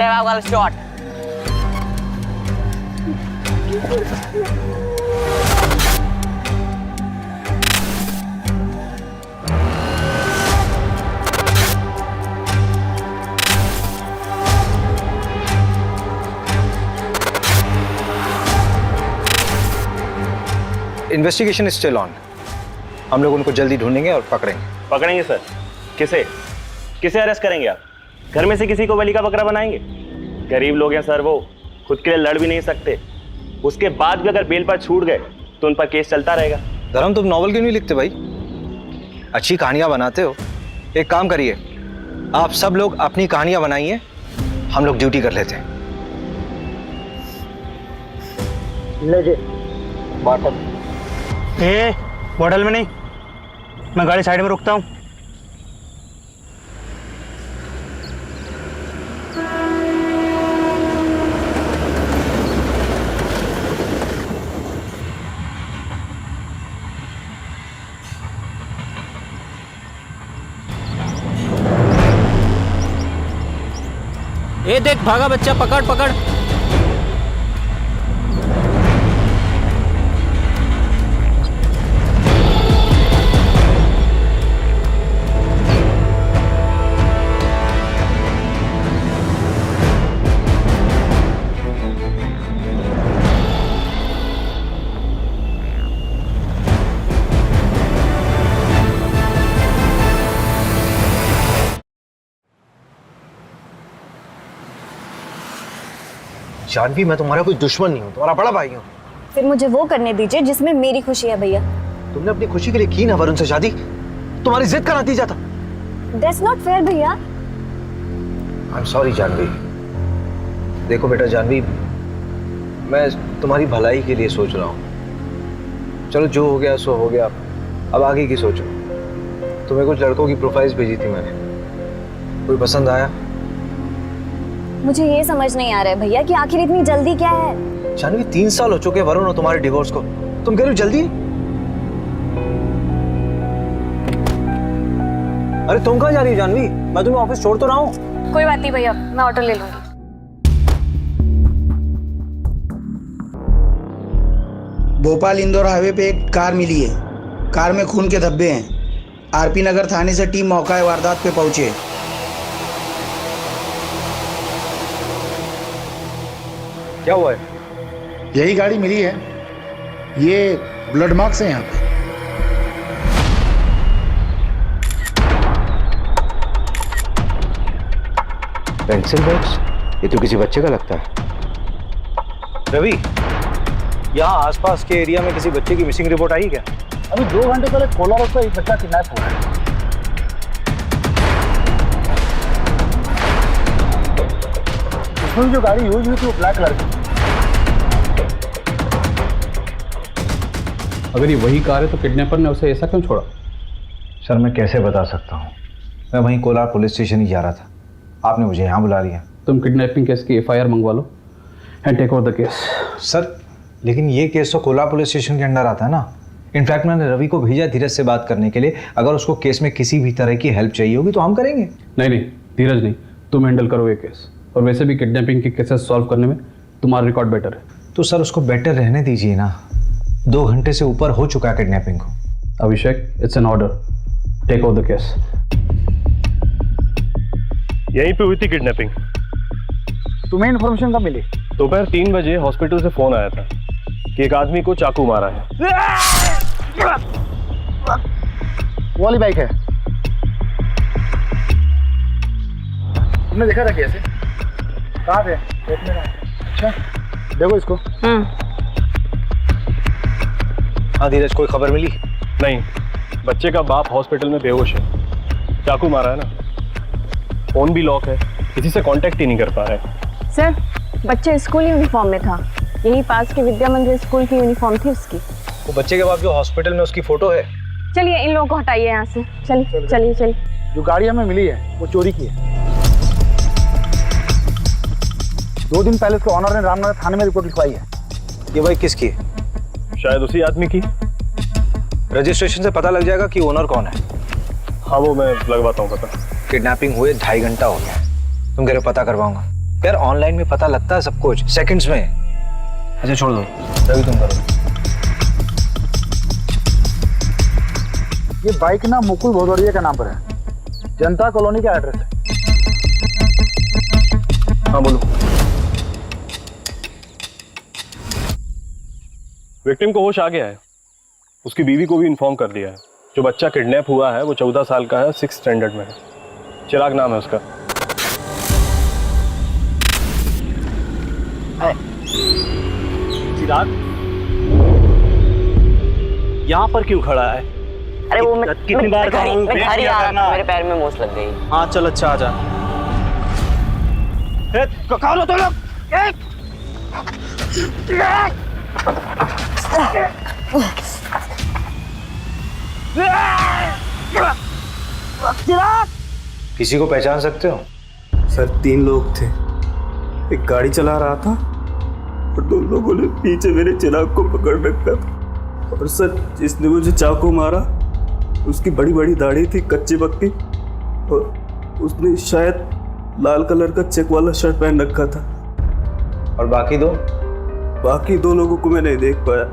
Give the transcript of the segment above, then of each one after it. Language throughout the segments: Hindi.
सहवाग वाला shot. Investigation is still on. हम लोग उनको जल्दी ढूंढेंगे और पकड़ेंगे। पकड़ेंगे सर? किसे किसे अरेस्ट करेंगे आप? घर में से किसी को बलि का बकरा बनाएंगे? गरीब लोग हैं सर, वो खुद के लिए लड़ भी नहीं सकते। उसके बाद भी अगर बेल पर छूट गए तो उन पर केस चलता रहेगा। धर्म, तुम नॉवल क्यों नहीं लिखते भाई? अच्छी कहानियां बनाते हो। एक काम करिए, आप सब लोग अपनी कहानियां बनाइए, हम लोग ड्यूटी कर लेते हैं। ले बॉटल। ए, बॉटल में नहीं, मैं गाड़ी साइड में रुकता हूँ। ए देख, भागा बच्चा, पकड़ पकड़। जानवी, मैं तुम्हारा कोई दुश्मन नहीं हूँ, तुम्हारा बड़ा भाई हूँ। फिर मुझे वो करने दीजिए जिसमें मेरी खुशी है भैया। तुमने अपनी खुशी के लिए की ना वरुण से शादी, तुम्हारी जिद का नतीजा था। That's not fair भैया। I'm sorry Janvi. देखो बेटा जानवी, मैं तुम्हारी भलाई के लिए सोच रहा हूँ। चलो जो हो गया सो हो गया, अब आगे की सोचो। तुम्हें कुछ लड़कों की प्रोफाइल्स भेजी थी मैंने, कोई पसंद आया? मुझे ये समझ नहीं आ रहा है भैया कि आखिर इतनी जल्दी क्या है। जानवी, 3 साल हो चुके वरुण और तुम्हारे डिवोर्स को, तुम कह रही हो जल्दी? अरे तुम कहाँ जा रही हो जानवी? मैं तुम्हें ऑफिस छोड़ तो रहा हूँ। कोई बात नहीं भैया, मैं ऑटो ले लूंगी। भोपाल इंदौर हाईवे पे एक कार मिली है। कार में खून के धब्बे हैं। आरपी नगर थाने से टीम मौका वारदात पे पहुंचे। क्या हुआ है? यही गाड़ी मिली है, ये ब्लड मार्क्स है यहाँ पे। Pencil box? ये तो किसी बच्चे का लगता है। रवि, यहाँ आसपास के एरिया में किसी बच्चे की मिसिंग रिपोर्ट आई क्या? अभी 2 घंटे पहले कोला रोड पर एक बच्चा किडनैप हुआ है। उसमें जो गाड़ी यूज हुई थी वो ब्लैक कलर की। अगर ये वही कार है तो किडनैपर ने उसे ऐसा क्यों छोड़ा? सर मैं कैसे बता सकता हूँ, मैं वहीं कोलार पुलिस स्टेशन ही जा रहा था, आपने मुझे यहाँ बुला लिया। तुम किडनैपिंग केस की FIR मंगवा लो and take over the case. Sir लेकिन ये केस तो कोलार पुलिस स्टेशन के अंडर आता है ना। इनफैक्ट मैंने रवि को भेजा धीरज से बात करने के लिए, अगर उसको केस में किसी भी तरह की हेल्प चाहिए होगी तो हम करेंगे। नहीं, धीरज नहीं, तुम हैंडल करो ये केस। और वैसे भी किडनैपिंग के केसेस सॉल्व करने में तुम्हारा रिकॉर्ड बेटर है। तो सर उसको बेटर रहने दीजिए ना, 2 घंटे से ऊपर हो चुका है किडनैपिंग को। Abhishek, it's an order, take over the case. यहीं पे हुई थी किडनैपिंग। तुम्हें इन्फॉर्मेशन कब मिली? दोपहर 3 बजे हॉस्पिटल से फोन आया था कि एक आदमी को चाकू मारा है। वो वाली बाइक है। तुमने देखा था कैसे? कहाँ थे? देखने में। अच्छा देखो इसको। हाँ धीरज, कोई खबर मिली? नहीं, बच्चे का बाप हॉस्पिटल में बेहोश है, चाकू मारा है ना। फोन भी लॉक है, किसी से कांटेक्ट ही नहीं कर पा रहे। सर, बच्चा स्कूल यूनिफॉर्म में था, यही पास के विद्या मंदिर स्कूल की यूनिफॉर्म थी उसकी। वो बच्चे के बाप जो हॉस्पिटल में, उसकी फोटो है। चलिए इन लोगों को हटाइए यहाँ से। चलिए चलिए चलिए। जो गाड़ी हमें मिली है वो चोरी की है। 2 दिन पहले उसके ऑनर ने रामनगर थाने में रिपोर्ट लिखवाई है। ये बाइक किसकी है? शायद उसी आदमी की। रजिस्ट्रेशन से पता लग जाएगा कि ओनर कौन है। हाँ वो मैं लगवाता हूँ पता। किडनैपिंग हुए 2.5 घंटा हो गया, तुम कह रहे हो पता करवाऊंगा। यार ऑनलाइन में पता लगता है सब कुछ सेकंड्स में। अच्छा छोड़ दो, रवि तुम करो। ये बाइक ना मुकुल भदौरिया के नाम पर है, जनता कॉलोनी का एड्रेस है। हाँ बोलो। विक्टिम को होश आ गया है, उसकी बीवी को भी इन्फॉर्म कर दिया है। जो बच्चा किडनैप हुआ है वो 14 साल का है, 6th स्टैंडर्ड में है। चिराग नाम है उसका। चिराग यहाँ पर क्यों खड़ा है? अरे वो मैं कितनी बार कहा हूँ, मैं घर ही आ रहा था, मेरे पैर में मोच लग गई। हाँ चल अच्छा आ जा। कहाँ हो तुम लोग? किसी को पहचान सकते हो? सर 3 लोग थे, एक गाड़ी चला रहा था और 2 लोगों ने पीछे मेरे चिराग को पकड़ रखा था। और सर जिसने मुझे चाकू मारा उसकी बड़ी बड़ी दाढ़ी थी, कच्ची पक्की, और उसने शायद लाल कलर का चेक वाला शर्ट पहन रखा था। और बाकी 2 लोगों को मैं नहीं देख पाया।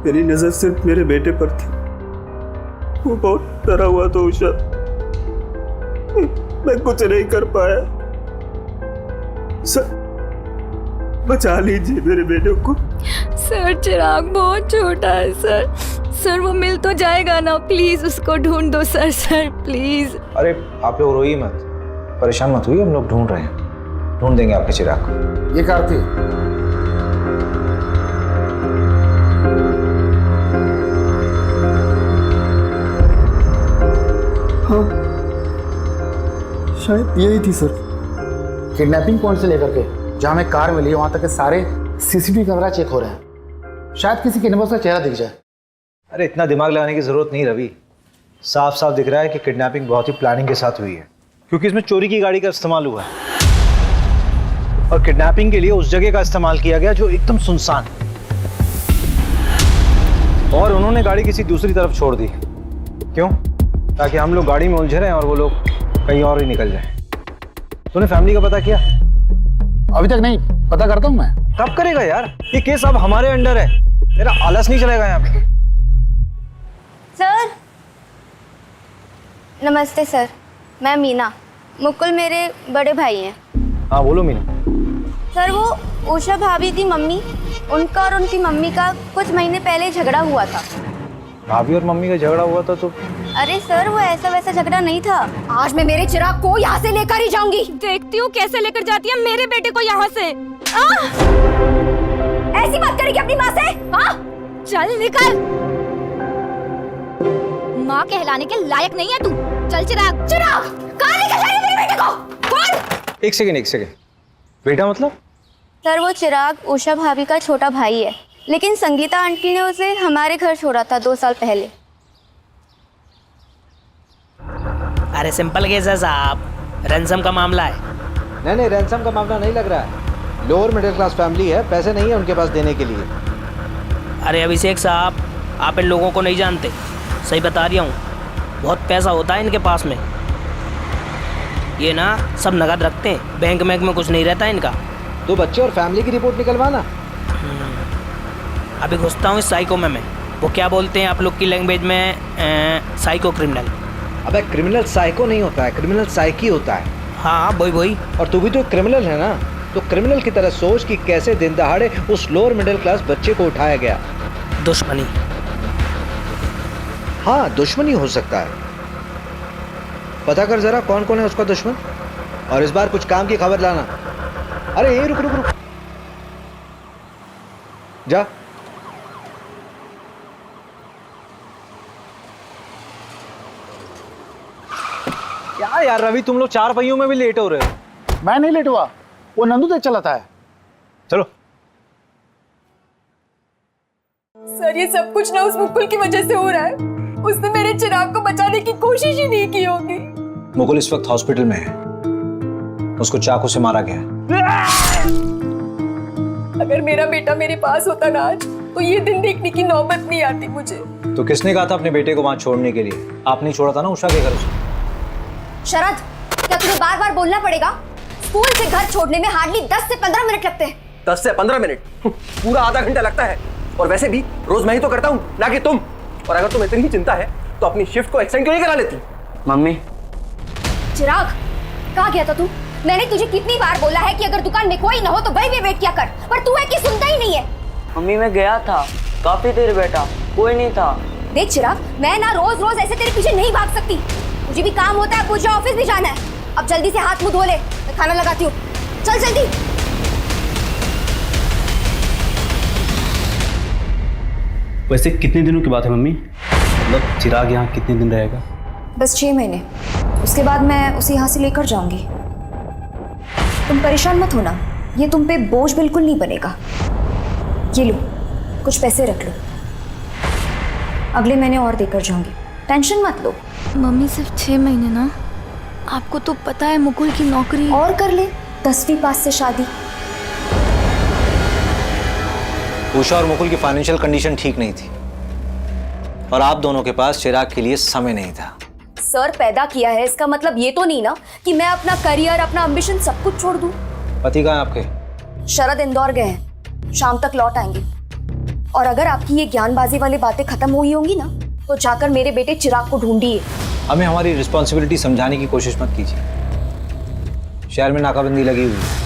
मेरी नजर सिर्फ मेरे बेटे पर थी। वो बहुत डरा हुआ था उषा, मैं कुछ नहीं कर पाया। सर बचा लीजिए मेरे बेटे को। सर चिराग बहुत छोटा है सर। सर वो मिल तो जाएगा ना, प्लीज उसको ढूंढ दो सर। Sir please. अरे आप लोग रोइए मत, परेशान मत हुई, हम लोग ढूंढ रहे हैं, ढूंढ देंगे आपके चिराग को। ये कार थी। हाँ शायद यही थी सर। किडनैपिंग पॉइंट से लेकर के जहां में कार मिली वहां तक के सारे सीसीटीवी कैमरा चेक हो रहे हैं, शायद किसी किडनैपर का चेहरा दिख जाए। अरे इतना दिमाग लगाने की जरूरत नहीं रवि, साफ साफ दिख रहा है कि किडनैपिंग बहुत ही प्लानिंग के साथ हुई है, क्योंकि इसमें चोरी की गाड़ी का इस्तेमाल हुआ है और किडनैपिंग के लिए उस जगह का इस्तेमाल किया गया जो एकदम सुनसान है, और उन्होंने गाड़ी किसी दूसरी तरफ छोड़ दी। क्यों? ताकि हम लोग गाड़ी में उलझे रहे और वो लोग कहीं और ही निकल जाए। तूने फैमिली का पता किया? अभी तक नहीं, पता करता हूं मैं। कब करेगा यार? ये केस अब हमारे अंडर है, मेरा आलस नहीं चलेगा यहाँ पे। सर नमस्ते सर, मैं मीना, मुकुल मेरे बड़े भाई हैं। हाँ बोलो मीना। सर वो उषा भाभी की मम्मी, उनका और उनकी मम्मी का कुछ महीने पहले झगड़ा हुआ था। भाभी और मम्मी का झगड़ा हुआ था तो? अरे सर वो ऐसा वैसा झगड़ा नहीं था। आज मैं मेरे चिराग को यहाँ से लेकर ही जाऊंगी। देखती हूँ कैसे लेकर जाती है मेरे बेटे को यहाँ से। ऐसी बात करेगी अपनी माँ से? हाँ चल निकल, माँ कहलाने के लायक नहीं है तू। चल चिराग। चिराग कहाँ लेकर जा रही है मेरे बेटे को? कौन? एक सेकेंड, बेटा मतलब? सर वो चिराग उषा भाभी का छोटा भाई है, लेकिन संगीता आंटी ने उसे हमारे घर छोड़ा था 2 साल पहले। अरे सिंपल केस है साहब, रैंसम का मामला है। नहीं रैंसम का मामला नहीं लग रहा है, लोअर मिडिल क्लास फैमिली है, पैसे नहीं है उनके पास देने के लिए। अरे अभिषेक साहब, आप इन लोगों को नहीं जानते, सही बता रहा हूँ, बहुत पैसा होता है इनके पास में। ये ना सब नगद रखते हैं, बैंक में कुछ नहीं रहता इनका। तो बच्चे और फैमिली की रिपोर्ट निकलवाना। अभी घुसता हूँ इस साइको में मैं। वो क्या बोलते हैं आप लोग की लैंग्वेज में? Psycho criminal. अबे क्रिमिनल साइको नहीं होता है, क्रिमिनल साइकी होता है। हाँ वही। और तू भी तो क्रिमिनल है ना, तो क्रिमिनल की तरह सोच कि कैसे दिन दहाड़े उस लोअर मिडिल क्लास बच्चे को उठाया गया। दुश्मनी। हाँ दुश्मनी हो सकता है, पता कर जरा कौन कौन है उसका दुश्मन, और इस बार कुछ काम की खबर लाना। अरे ये रुक जा। क्या यार रवि, तुम लोग 4 पहियों में भी लेट हो रहे हो। मैं नहीं लेट हुआ, वो नंदू तक चलाता है। चलो। सर ये सब कुछ ना उस मुकुल की वजह से हो रहा है। उसने मेरे चिराग को बचाने की कोशिश ही नहीं की होगी। मुकुल इस वक्त हॉस्पिटल में है, उसको चाकू से मारा गया है। अगर मेरा बेटा मेरे पास होता ना आज, तो ये दिन देखने की नौबत नहीं आती मुझे। तो किसने कहा था अपने बेटे को वहां छोड़ने के लिए? आपने छोड़ा था ना उषा के घर से। शरद, क्या तुम्हें बार बार बोलना पड़ेगा? स्कूल से घर छोड़ने में हार्डली 10 से 15 मिनट लगते हैं। 10 से 15 मिनट? पूरा आधा घंटा लगता है। और वैसे भी रोज मैं ही तो करता हूँ, ना कि तुम। और अगर तुम्हें इतनी ही चिंता है तो अपनी शिफ्ट को एक्सटेंड क्यों नहीं करा लेती? मम्मी, चिराग, कहाँ गया था तू? मैंने तुझे कितनी बार बोला है कि अगर दुकान में कोई ना हो तो वहीं पे वेट किया कर, पर तू है कि सुनता ही नहीं है। मम्मी मैं गया था, काफी देर बैठा, कोई नहीं था। देख चिराग, मैं ना रोज रोज ऐसे तेरे पीछे नहीं भाग सकती। मुझे भी काम होता है, मुझे ऑफिस भी जाना है। अब जल्दी से हाथ मुंह धो ले, मैं खाना लगाती हूँ। चल जल्दी। वैसे कितने दिनों की बात है मम्मी? मतलब चिराग यहाँ कितने दिन रहेगा? बस 6 महीने, उसके बाद मैं उसे यहाँ से लेकर जाऊंगी। तुम परेशान मत होना, ये तुम पे बोझ बिल्कुल नहीं बनेगा। ये लो, कुछ पैसे रख लो, अगले महीने और देकर जाऊंगी, टेंशन मत लो। मम्मी सिर्फ 6 महीने ना, आपको तो पता है मुकुल की नौकरी। और कर ले 10वीं पास से शादी। उषा और मुकुल की फाइनेंशियल कंडीशन ठीक नहीं थी और आप दोनों के पास चिराग के लिए समय नहीं था। सर पैदा किया है, इसका मतलब ये तो नहीं ना कि मैं अपना करियर, अपना एम्बिशन सब कुछ छोड़ दूं। पति कहाँ है आपके? शरद इंदौर गए हैं, शाम तक लौट आएंगे। और अगर आपकी ये ज्ञानबाजी वाली बातें खत्म हुई होंगी ना, तो जाकर मेरे बेटे चिराग को ढूंढिए। हमें हमारी रिस्पॉन्सिबिलिटी समझाने की कोशिश मत कीजिए। शहर में नाकाबंदी लगी हुई है।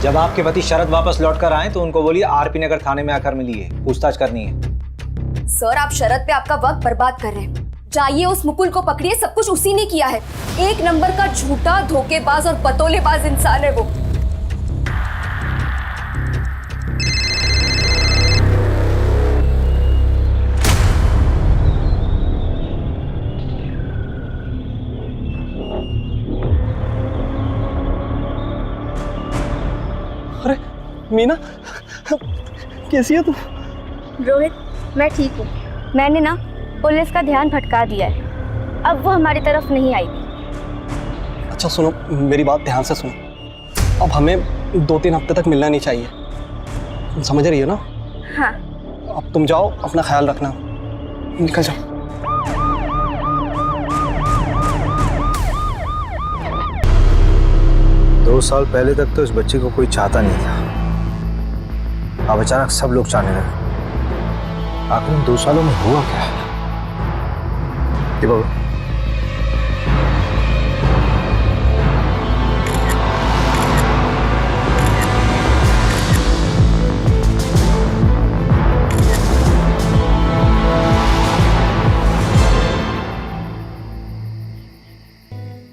जब आपके पति शरद वापस लौट कर आए तो उनको बोलिए आरपी नगर थाने में आकर मिलिए, पूछताछ करनी है। सर आप शरद पे आपका वक्त बर्बाद कर रहे हैं। जाइए उस मुकुल को पकड़िए, सब कुछ उसी ने किया है। 1 नंबर का झूठा, धोखेबाज और बतौलेबाज इंसान है वो। अरे मीना, कैसी है तू? रोहित, मैं ठीक हूँ। मैंने ना पुलिस का ध्यान भटका दिया है, अब वो हमारी तरफ नहीं आएगी। अच्छा सुनो, मेरी बात ध्यान से सुनो। अब हमें 2-3 हफ्ते तक मिलना नहीं चाहिए, तुम समझ रही हो ना? हाँ। अब तुम जाओ, अपना ख्याल रखना, निकल जाओ। दो साल पहले तक तो इस बच्चे को कोई चाहता नहीं था, अब अचानक सब लोग चाहने लगे। आखिर इन 2 सालों में हुआ क्या? देखो,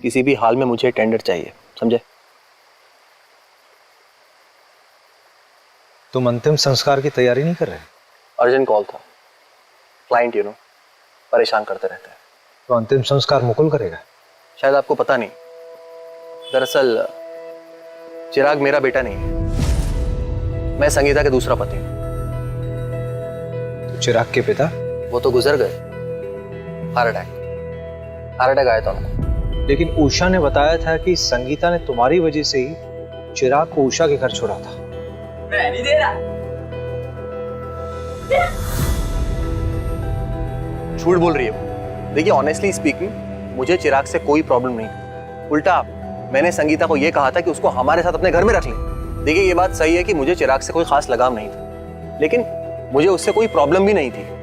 किसी भी हाल में मुझे टेंडर चाहिए, समझे? तुम अंतिम संस्कार की तैयारी नहीं कर रहे? अर्जेंट कॉल था, क्लाइंट परेशान करते रहते हैं। तो अंतिम संस्कार मुकुल करेगा? शायद आपको पता नहीं, दरअसल चिराग मेरा बेटा नहीं है, मैं संगीता के दूसरा पति हूँ। तो चिराग के पिता? वो तो गुजर गए, हार्ट अटैक आया था उनको। लेकिन उषा ने बताया था कि संगीता ने तुम्हारी वजह से ही चिराग को उषा के घर छोड़ा था। मैं नहीं दे रहा। झूठ बोल रही है वो। देखिए ऑनेस्टली स्पीकिंग, मुझे चिराग से कोई प्रॉब्लम नहीं। उल्टा मैंने संगीता को यह कहा था कि उसको हमारे साथ अपने घर में रख ले। देखिए ये बात सही है कि मुझे चिराग से कोई खास लगाव नहीं था, लेकिन मुझे उससे कोई प्रॉब्लम भी नहीं थी।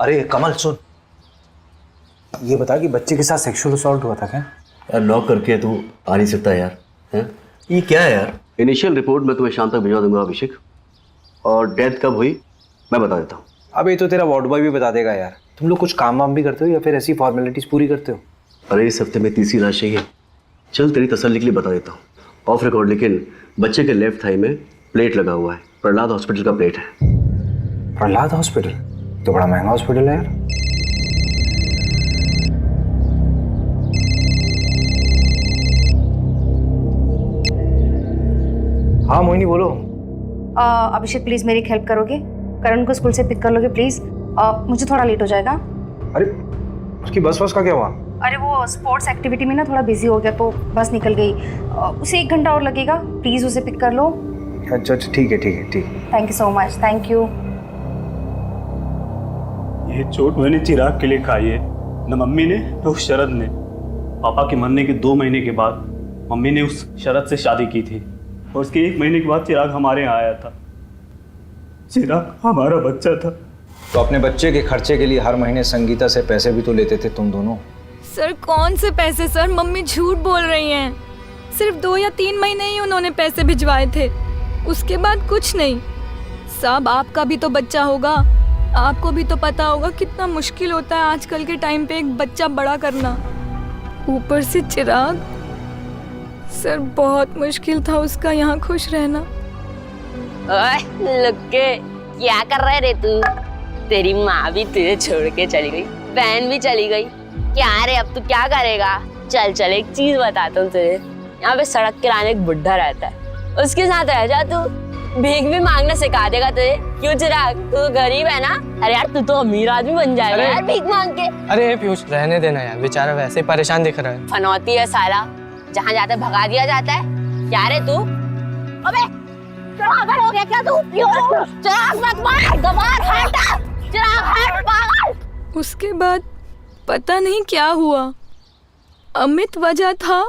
अरे कमल सुन, ये बता कि बच्चे के साथ सेक्सुअल असॉल्ट हुआ था क्या? यार लॉक करके तू आ नहीं सकता यार, हैं? ये क्या है यार? इनिशियल रिपोर्ट मैं तुम्हें शाम तक भिजवा दूंगा अभिषेक, और डेथ कब हुई मैं बता देता हूँ। अब ये तो तेरा वार्ड बॉय भी बता देगा यार। तुम लोग कुछ काम वाम भी करते हो या फिर ऐसी फॉर्मेलिटीज पूरी करते हो? अरे इस हफ्ते में तीसरी रात चाहिए। चल तेरी तसल्ली के लिए बता देता हूँ ऑफ रिकॉर्ड, लेकिन बच्चे के लेफ्ट थाई में प्लेट लगा हुआ है। प्रहलाद हॉस्पिटल का प्लेट है। प्रहलाद हॉस्पिटल तो बड़ा महंगा हॉस्पिटल है यार। हाँ मोहिनी बोलो। अभिषेक प्लीज़ मेरी हेल्प करोगे? करण को स्कूल से पिक कर लोगे प्लीज़? मुझे थोड़ा लेट हो जाएगा। अरे उसकी बस का क्या हुआ? अरे वो स्पोर्ट्स एक्टिविटी में ना थोड़ा बिजी हो गया तो बस निकल गई। उसे 1 घंटा और लगेगा, प्लीज़ उसे पिक कर लो। अच्छा ठीक है। Thank you so much, thank you. ये चोट मैंने चिराग के लिए खाई है, न मम्मी ने न उस शरद ने। पापा के मरने के 2 महीने के बाद मम्मी ने उस शरद से शादी की थी और उसके 1 महीने के बाद चिराग हमारे यहाँ आया था। चिराग हमारा बच्चा था। तो अपने बच्चे के खर्चे के लिए हर महीने संगीता से पैसे भी तो लेते थे तुम दोनों। सर कौन से पैसे सर? मम्मी झूठ बोल रही हैं। सिर्फ 2 या 3 महीने ही उन्होंने पैसे भिजवाए थे, उसके बाद कुछ नहीं। साहब आपका भी तो बच्चा होगा, आपको भी तो पता होगा कितना मुश्किल होता है आजकल के टाइम पे एक बच्चा बड़ा करना, ऊपर से चिराग। सर बहुत मुश्किल था उसका यहाँ खुश रहना। ओए लुक्के, क्या कर रहे रे तू? तेरी माँ भी तुझे छोड़ के चली गई, बहन भी चली गई। क्या रे अब तू क्या करेगा? चल एक चीज बताता हूँ तुझे। यहाँ पे सड़क किनारे एक बुढ़ा रहता है, उसके साथ रह जा तू, भीख भी मांगना सिखा देगा तुझे। क्यों चिराग, तू तो गरीब है ना? अरे यार तू तो अमीर आदमी बन जाएगा यार भीख मांग के। अरे पीयूष रहने देना यार, बेचारा वैसे ही परेशान दिख रहा है। फनौती है साला, जहाँ जाता है भगा दिया जाता है। क्या रे तू? अबे पागल हो गया क्या तू? चिराग मत मार, गवार हटा, चिराग हट पागल। उसके बाद पता नहीं क्या हुआ, अमित वजह था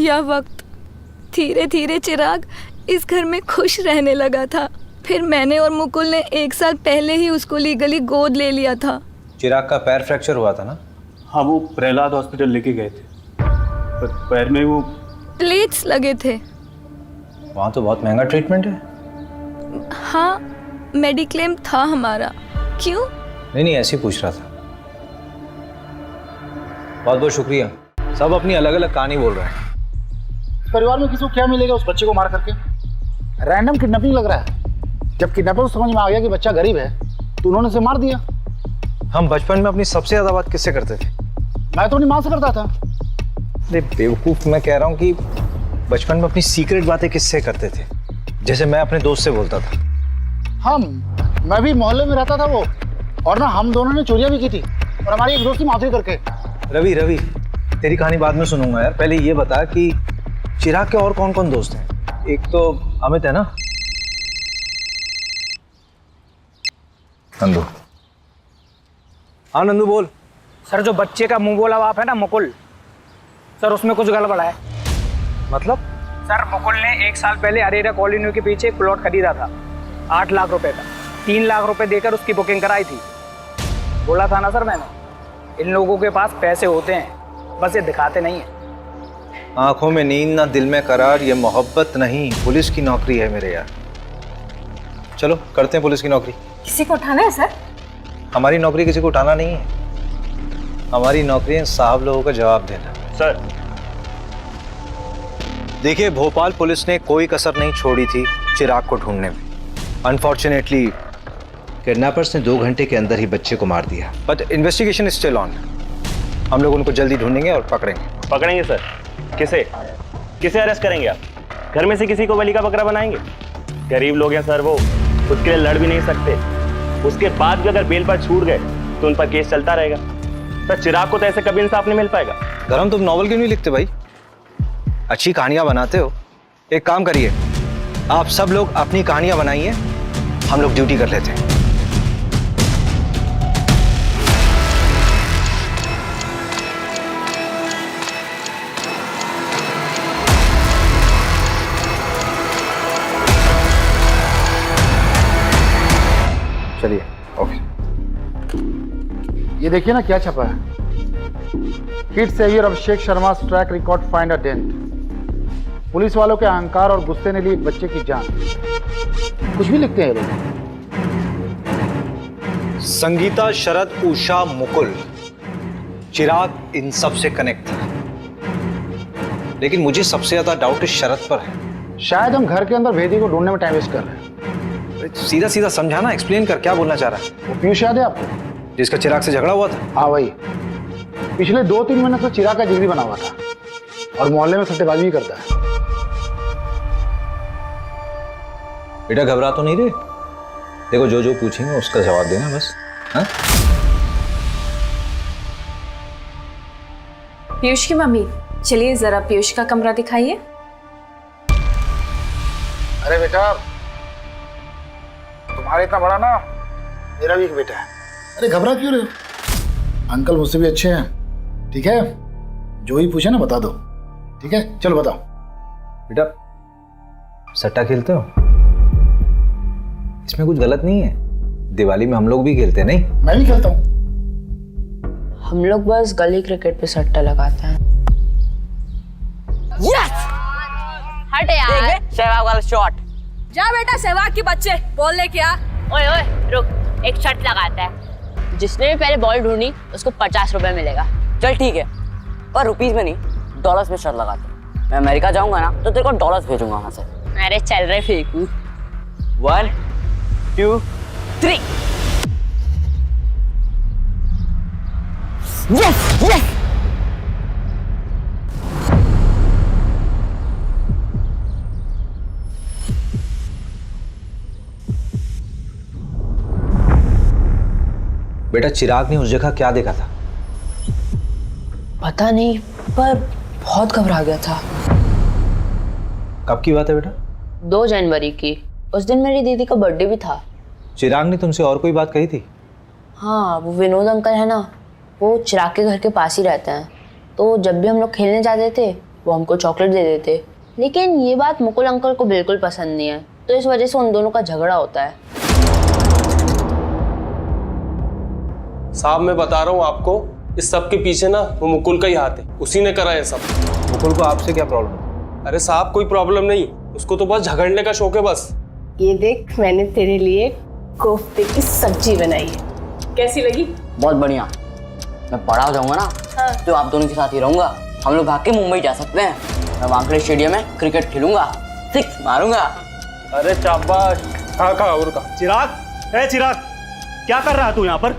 या वक्त, धीरे धीरे चिराग इस घर में खुश रहने लगा था। फिर मैंने और मुकुल ने 1 साल पहले ही उसको लीगली गोद ले लिया था। चिराग का पैर फ्रैक्चर हुआ था ना? हाँ, वो प्रहलाद हॉस्पिटल लेके गए थे, पर पैर में वो प्लेट्स लगे थे। वहाँ तो बहुत महंगा ट्रीटमेंट है। हाँ मेडिक्लेम था हमारा। क्यों? नहीं ऐसे ही पूछ रहा था। बहुत बहुत शुक्रिया। सब अपनी अलग अलग कहानी बोल रहे हैं। परिवार में किसी को क्या मिलेगा उस बच्चे को मार करके? रैंडम किडनैपिंग लग रहा है। जब किडनैपर को समझ में आ गया कि बच्चा गरीब है तो उन्होंने उसे मार दिया। हम बचपन में अपनी सबसे ज्यादा बात किससे करते थे? मैं तो अपनी माँ से करता था। अरे बेवकूफ, मैं कह रहा हूँ कि बचपन में अपनी सीक्रेट बातें किससे करते थे? जैसे मैं अपने दोस्त से बोलता था। मैं भी मोहल्ले में रहता था वो, और ना हम दोनों ने चोरियां भी की थी, और हमारी एक दोस्त की माधुरी करके। रवि तेरी कहानी बाद में सुनूंगा यार, पहले ये बता कि चिराग के और कौन कौन दोस्त हैं? एक तो अमित है ना? नंदू। हाँ नंदू बोल। सर जो बच्चे का मुंह बोला बाप है ना मुकुल, सर उसमें कुछ गड़बड़ है। मतलब? सर मुकुल ने 1 साल पहले अरेरा कॉलोनी के पीछे एक प्लॉट खरीदा था 8 लाख रुपए का। 3 लाख रुपए देकर उसकी बुकिंग कराई थी। बोला था ना सर मैंने, इन लोगों के पास पैसे होते हैं, बस ये दिखाते नहीं है। आंखों में नींद ना दिल में करार, ये मोहब्बत नहीं पुलिस की नौकरी है मेरे यार। चलो करते हैं पुलिस की नौकरी। किसी को उठाना है सर? हमारी नौकरी किसी को उठाना नहीं है, हमारी नौकरी है साहब लोगों का जवाब देना। सर देखिए, भोपाल पुलिस ने कोई कसर नहीं छोड़ी थी चिराग को ढूंढने में। अनफॉर्चुनेटली किडनैपर्स ने 2 घंटे के अंदर ही बच्चे को मार दिया, but investigation is still on. हम लोग उनको जल्दी ढूंढेंगे और पकड़ेंगे सर। किसे अरेस्ट करेंगे आप? घर में से किसी को बलि का बकरा बनाएंगे? गरीब लोग हैं सर, वो खुद के लिए लड़ भी नहीं सकते, उसके बाद भी अगर बेल पर छूट गए तो उन पर केस चलता रहेगा। सर चिराग को तो ऐसे कभी इंसाफ नहीं मिल पाएगा। धर्म, तुम नॉवल क्यों नहीं लिखते भाई? अच्छी कहानियां बनाते हो। एक काम करिए, आप सब लोग अपनी कहानियां बनाइए, हम लोग ड्यूटी कर लेते हैं। चलिए ओके। ये देखिए ना क्या छपा है, kid saviour Abhishek Sharma track record find a dent. Police वालों के अहंकार और गुस्से ने ली एक बच्चे की जान। कुछ भी लिखते हैं ये लोग। संगीता, शरद, उषा, मुकुल, चिराग इन सब से कनेक्ट था, लेकिन मुझे सबसे ज्यादा डाउट शरद पर है। शायद हम घर के अंदर भेदी को ढूंढने में टाइम वेस्ट कर रहे हैं। सीधा सीधा समझाना, एक्सप्लेन कर, क्या बोलना चाह रहा है? वो पीयूष याद है आपको, जिसका चिराग से झगड़ा हुआ था? हाँ वही। पिछले 2-3 महीने से चिराग का जिगरी बना हुआ था और मोहल्ले में सट्टेबाजी भी करता है। बेटा घबरा तो नहीं रहे? देखो जो जो पूछेंगे उसका जवाब देना बस। हाँ? पीयूष की मम्मी, चलिए जरा पीयूष का कमरा दिखाइए। अरे बेटा, तुम्हारा इतना बड़ा ना, मेरा भी एक बेटा है। अरे घबरा क्यों रहे हो? अंकल मुझसे भी अच्छे हैं, ठीक है? जो ही पूछे ना बता दो, ठीक है? चलो बताओ। बेटा सट्टा खेलते हो? इसमें कुछ गलत नहीं है। दिवाली में हम लोग भी खेलते हैं, नहीं? मैं भी खेलता हूँ। हम लोग बस गली क्रिकेट पे सट्टा लगाते हैं। यस! हट यार। सहवाग वाला शॉट। जा बेटा सहवाग के बच्चे, बॉल लेके आ। ओए ओए रुक, एक शर्त लगाता है। जिसने भी पहले बॉल ढूंढी उसको 50 रुपए मिलेगा। चल ठीक है, पर रुपीस में नहीं, डॉलर्स में शर्त लगाते हैं। मैं अमेरिका जाऊंगा ना तो तेरे को डॉलर्स भेजूंगा वहां से। अरे चल रहे फेंकू। 1 2 3। Yes yes. बेटा चिराग ने उस जगह क्या देखा था? पता नहीं, पर बहुत घबरा गया था। कब की बात है बेटा? 2 जनवरी की। उस दिन मेरी दीदी का बर्थडे भी था। चिराग ने तुमसे और कोई बात कही थी? हाँ, वो विनोद अंकल है ना, वो चिराग के घर के पास ही रहते हैं। तो जब भी हम लोग खेलने जाते थे वो हमको चॉकलेट दे देते। लेकिन ये बात मुकुल अंकल को बिल्कुल पसंद नहीं है, तो इस वजह से उन दोनों का झगड़ा होता है। साहब मैं बता रहा हूँ आपको, इस सब के पीछे ना वो मुकुल का ही हाथ है। उसी ने करा है सब। मुकुल को आपसे क्या प्रॉब्लम? अरे साहब कोई प्रॉब्लम नहीं, उसको तो बस झगड़ने का शौक है बस। ये देख, मैंने तेरे लिए कोफ्ते की सब्जी बनाई है, कैसी लगी? बहुत बढ़िया। मैं बड़ा हो जाऊंगा ना, हाँ। तो आप दोनों के साथ ही रहूंगा। हम लोग भाग के मुंबई जा सकते हैं। मैं वानखेड़े स्टेडियम में क्रिकेट खेलूंगा, 6 मारूंगा। अरे शाबाश। कहा और का चिराग, ए चिराग, क्या कर रहा है तू यहाँ पर?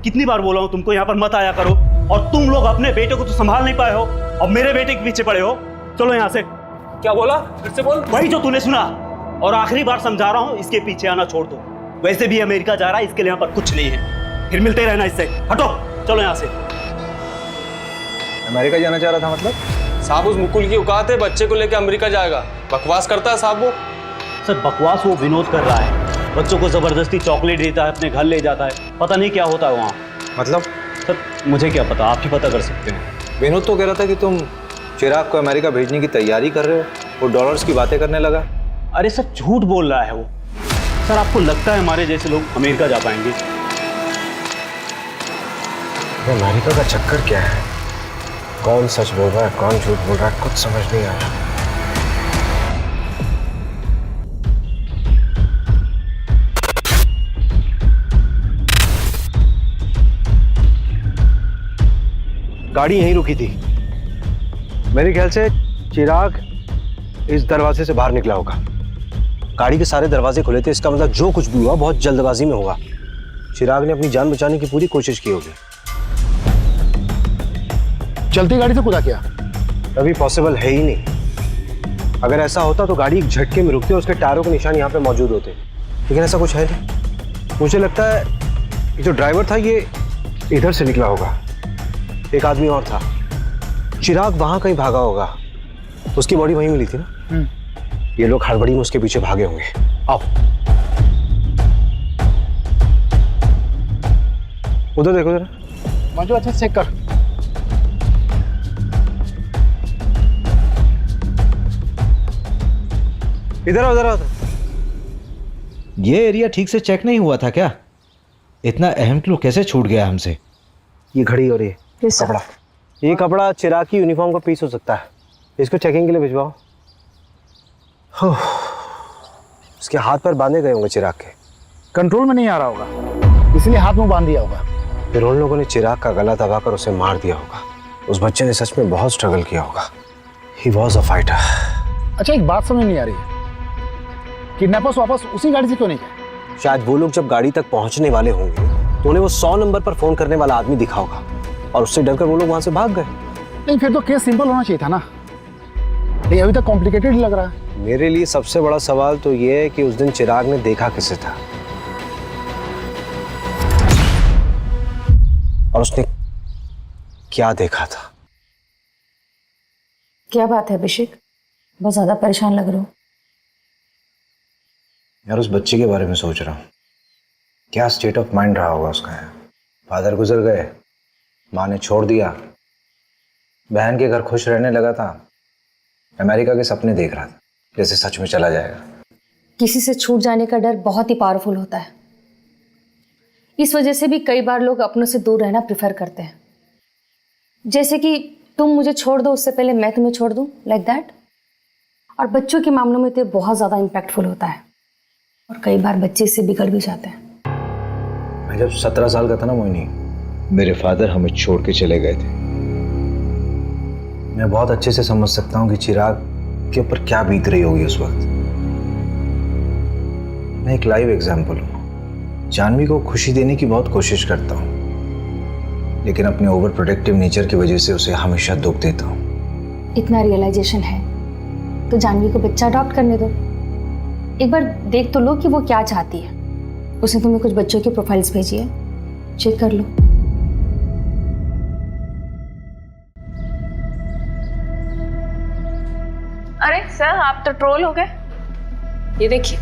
कितनी बार बोला हूँ तुमको यहाँ पर मत आया करो, और तुम लोग अपने बेटे को तो संभाल नहीं पाए हो और मेरे बेटे के पीछे पड़े हो। चलो यहाँ से। क्या बोला? फिर से बोल। वही जो तूने सुना, और आखिरी बार समझा रहा हूँ, इसके पीछे आना छोड़ दो। वैसे भी अमेरिका जा रहा है, इसके लिए यहाँ पर कुछ नहीं है। फिर मिलते रहना इससे। हटो, चलो यहाँ से। अमेरिका जाना चाह रहा था मतलब? साहब उस मुकुल की औकात है, बच्चे को लेकर अमेरिका जाएगा। बकवास करता है साहब वो। सर बकवास वो विनोद कर रहा है। बच्चों को जबरदस्ती चॉकलेट देता है, अपने घर ले जाता है, पता नहीं क्या होता है वहाँ। मतलब? सर मुझे क्या पता, आप ही पता कर सकते हैं। विनोद तो कह रहा था कि तुम चिराग को अमेरिका भेजने की तैयारी कर रहे हो, वो डॉलर्स की बातें करने लगा। अरे सर झूठ बोल रहा है वो। सर आपको लगता है हमारे जैसे लोग अमेरिका जा पाएंगे? अमेरिका का चक्कर क्या है? कौन सच बोल रहा है, कौन झूठ बोल रहा है, कुछ समझ नहीं आ रहा। गाड़ी यहीं रुकी थी। मेरे ख्याल से चिराग इस दरवाजे से बाहर निकला होगा। गाड़ी के सारे दरवाजे खुले थे, इसका मतलब जो कुछ भी हुआ बहुत जल्दबाजी में हुआ। चिराग ने अपनी जान बचाने की पूरी कोशिश की होगी। चलती गाड़ी से कूदा क्या? अभी पॉसिबल है ही नहीं। अगर ऐसा होता तो गाड़ी एक झटके में रुकती और उसके टायरों के निशान यहाँ पे मौजूद होते, लेकिन ऐसा कुछ है नहीं। मुझे लगता है कि जो ड्राइवर था ये इधर से निकला होगा। एक आदमी और था, चिराग वहां कहीं भागा होगा। उसकी बॉडी वहीं मिली थी ना। ये लोग हड़बड़ी में उसके पीछे भागे होंगे। आओ उधर देखो जरा। मंजू अच्छा चेक कर। इधर आओ, इधर आओ। ये एरिया ठीक से चेक नहीं हुआ था क्या? इतना अहम क्लू कैसे छूट गया हमसे? ये घड़ी और ये कपड़ा, ये कपड़ा चिराग की यूनिफॉर्म का पीस हो सकता है। इसको चेकिंग के लिए भिजवाओ। उसके हाथ पर बांधे गए होंगे चिराग के। कंट्रोल में नहीं आ रहा होगा, इसलिए हाथ में बांध दिया होगा। फिर उन लोगों ने चिराग का गला दबाकर उसे मार दिया होगा। उस बच्चे ने सच में बहुत स्ट्रगल किया होगा। He was a fighter। अच्छा एक बात समझ नहीं आ रही है, किडनैपर्स वापस उसी गाड़ी से क्यों नहीं गए? शायद वो लोग जब गाड़ी तक पहुंचने वाले होंगे तो उन्हें वो 100 नंबर पर फोन करने वाला आदमी दिखा होगा और उससे डरकर वो लोग वहां से भाग गए। नहीं फिर तो केस सिंपल होना चाहिए था ना। ये अभी तक कॉम्प्लिकेटेड ही लग रहा है। मेरे लिए सबसे बड़ा सवाल तो ये है कि उस दिन चिराग ने देखा किसे था और उसने क्या देखा था। क्या बात है अभिषेक, बहुत ज्यादा परेशान लग रहे हो। यार उस बच्चे के बारे में सोच रहा हूँ, क्या स्टेट ऑफ माइंड रहा होगा उसका। फादर गुजर गए, माँ ने छोड़ दिया, बहन के घर खुश रहने लगा था, अमेरिका के सपने देख रहा था जैसे सच में चला जाएगा। किसी से छूट जाने का डर बहुत ही पावरफुल होता है। इस वजह से भी कई बार लोग अपनों से दूर रहना प्रेफर करते हैं, जैसे कि तुम मुझे छोड़ दो उससे पहले मैं तुम्हें छोड़ दूं, लाइक दैट। और बच्चों के मामलों में तो बहुत ज़्यादा इम्पैक्टफुल होता है और कई बार बच्चे इससे बिगड़ भी जाते हैं। मैं जब 17 साल का था ना मोहिनी, मेरे फादर हमें छोड़ के चले गए थे। मैं बहुत अच्छे से समझ सकता हूँ कि चिराग के ऊपर क्या बीत रही होगी उस वक्त। मैं एक लाइव एग्जाम्पल हूँ। जानवी को खुशी देने की बहुत कोशिश करता हूँ, लेकिन अपने ओवर प्रोटेक्टिव नेचर की वजह से उसे हमेशा दुख देता हूँ। इतना रियलाइजेशन है तो जानवी को बच्चा अडॉप्ट करने दो। एक बार देख तो लो कि वो क्या चाहती है। उसने तुम्हें कुछ बच्चों की प्रोफाइल्स भेजी है, चेक कर लो। अरे सर, आप तो ट्रोल हो गए। ये देखिए,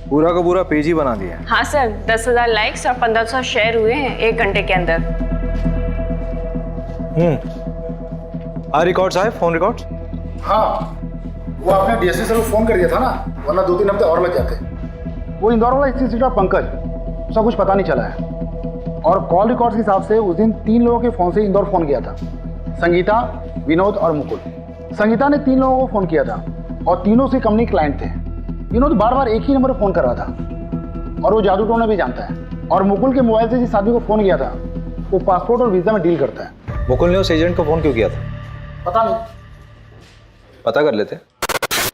पूरा का पूरा पेज ही बना दिया। हाँ सर, 10,000 लाइक्स और 1500 शेयर हुए हैं 1 घंटे के अंदर। रिकॉर्ड्स आए, फोन रिकॉर्ड्स। हाँ, वो आपने डीएसपी सर को फोन कर दिया था ना, वरना 2-3 हफ्ते और लग जाते। वो इंदौर वाला इंस्टीट्यूट पंकज, उसका कुछ पता नहीं चला है। और कॉल रिकॉर्ड्स के हिसाब से उस दिन 3 लोगों के फोन से इंदौर फोन किया था, संगीता, विनोद और मुकुल। संगीता ने 3 लोगों को फोन किया था और तीनों से कंपनी क्लाइंट थे। विनोद बार बार एक ही नंबर पर फोन कर रहा था और वो जादू टोना भी जानता है। और मुकुल के मोबाइल से जिस आदमी को फोन किया था वो पासपोर्ट और वीजा में डील करता है। मुकुल ने उस एजेंट को फोन क्यों किया था? पता नहीं, पता कर लेते।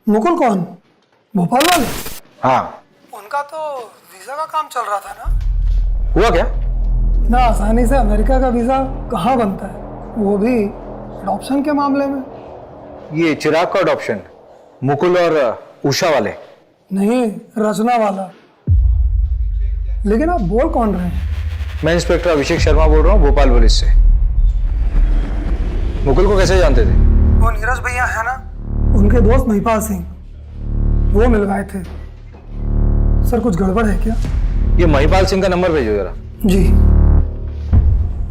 मुकुल कौन? भोपाल वाले? हाँ, उनका तो वीजा का काम चल रहा था ना। हुआ क्या? ना आसानी से अमेरिका का वीजा कहाँ बनता है, वो भी अडॉप्शन के मामले में। ये चिराग का अडॉप्शन मुकुल और उषा वाले? नहीं, रचना वाला। लेकिन आप बोल कौन रहे हैं? मैं इंस्पेक्टर अभिषेक शर्मा बोल रहा हूँ, भोपाल पुलिस से। मुकुल को कैसे जानते थे? वो नीरज भैया है ना, उनके दोस्त महिपाल सिंह, वो मिल गए थे। सर कुछ गड़बड़ है क्या? ये महिपाल सिंह का नंबर भेजो जरा। जी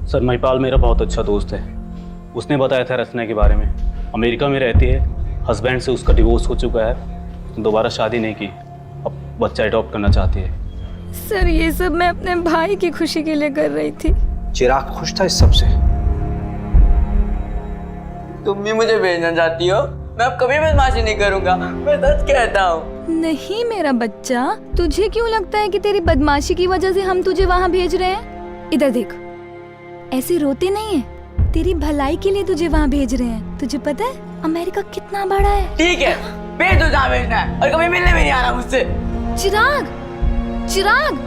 सर, महिपाल मेरा बहुत अच्छा दोस्त है। उसने बताया था रचना के बारे में। अमेरिका में रहती है, हस्बैंड से उसका डिवोर्स हो चुका है, दोबारा शादी नहीं की, अब बच्चा अडॉप्ट करना चाहती है। सर ये सब मैं अपने भाई की खुशी के लिए कर रही थी। चिराग खुश था इस सब से? तुम भी मुझे भेजना चाहती हो? मैं अब कभी बदमाशी नहीं करूंगा, मैं सच कहता हूँ। नहीं मेरा बच्चा, तुझे क्यों लगता है कि तेरी बदमाशी की वजह से हम तुझे वहाँ भेज रहे हैं? इधर देख, ऐसे रोते नहीं है, तेरी भलाई के लिए तुझे वहाँ भेज रहे हैं। तुझे पता है अमेरिका कितना बड़ा है? ठीक है, भेज दो जहाँ भेजना है, और कभी मिलने भी नहीं आना मुझसे। चिराग, चिराग,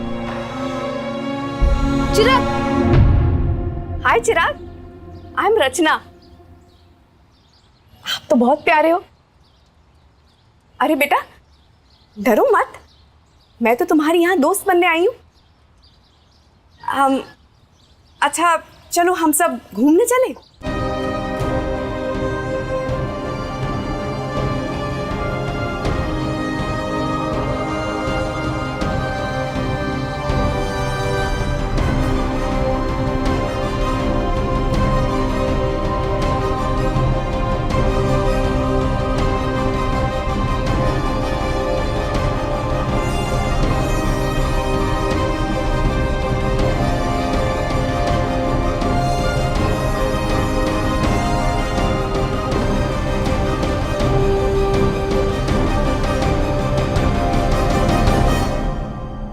चिराग। हाय चिराग, आई एम रचना। आप तो बहुत प्यारे हो। अरे बेटा डरो मत, मैं तो तुम्हारी यहाँ दोस्त बनने आई हूँ। अच्छा चलो हम सब घूमने चले।